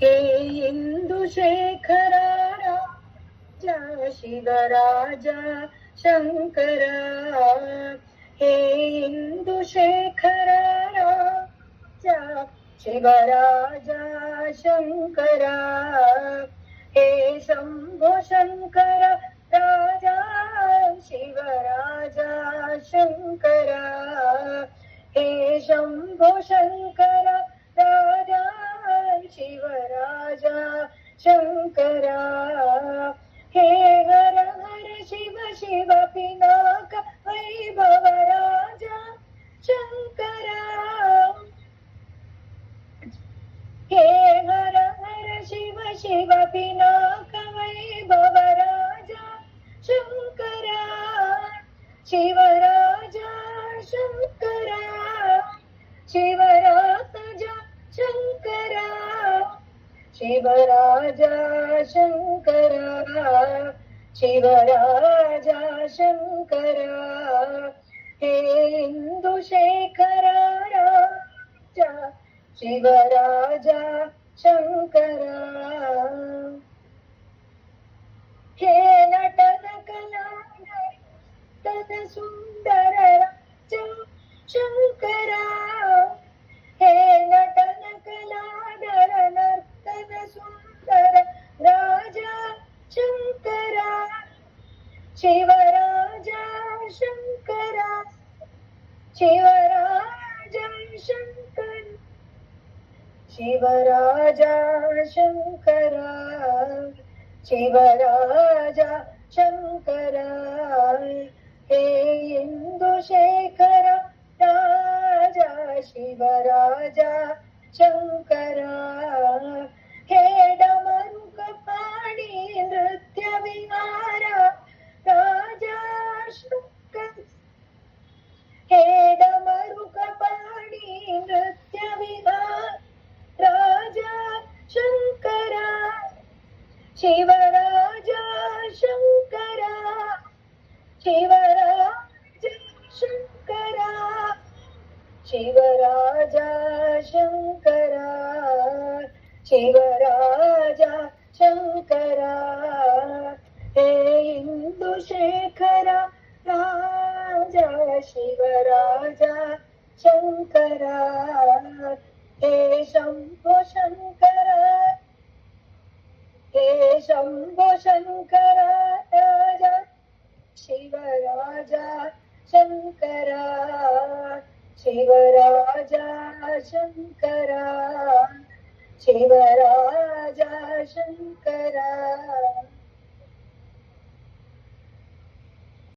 हे इंदुशेखर राजा शिवराजा शंकरा, हे इंदुशेखर राजा शिवराजा शंकरा, हे शंभो शंकर राजा शिवराजा शंकरा, हे शंभो शंकर राजा शिवराजा शंकरा, हे हर हर शिव शिव पिनाक वैभव राजा शंकरा, हे हर हर शिव शिव पिनाक वैभव राजा शंकरा, शिवराजा शंकरा, शिवराजा शंकरा, शिवराजा शंकरा, शिवराजा शंकरा, हे इंदुशेखर राजा शिवराजा शंकरा, हे नटन कला तन सुंदर राजा शंकरा, हे नटन कलाधर नर्तन सुंदर राजा शंकरा, शिवराजा शंकरा, शिवराजा शंकर, शिवराजा शंकरा, शिवराजा शंकरा, हे इंदुशेखर राजा शिवराजा शंकरा, हे डमरुक पाणी नृत्य विहारा राजा शंकर, हे डमरुक पाणी नृत्य विहार राजा शंकरा, शिवराजा शंकरा, शिवराजा शंकरा, शिवराजा शंकरा, शिवराजा शंकरा, हे इंदुशेखर राजा शिवराजा शंकरा, हे शंभो शंकर, हे शंभो शंकर राजा शिवराजा शंकरा, शिवराजा शंकरा, शिवराजा शंकरा।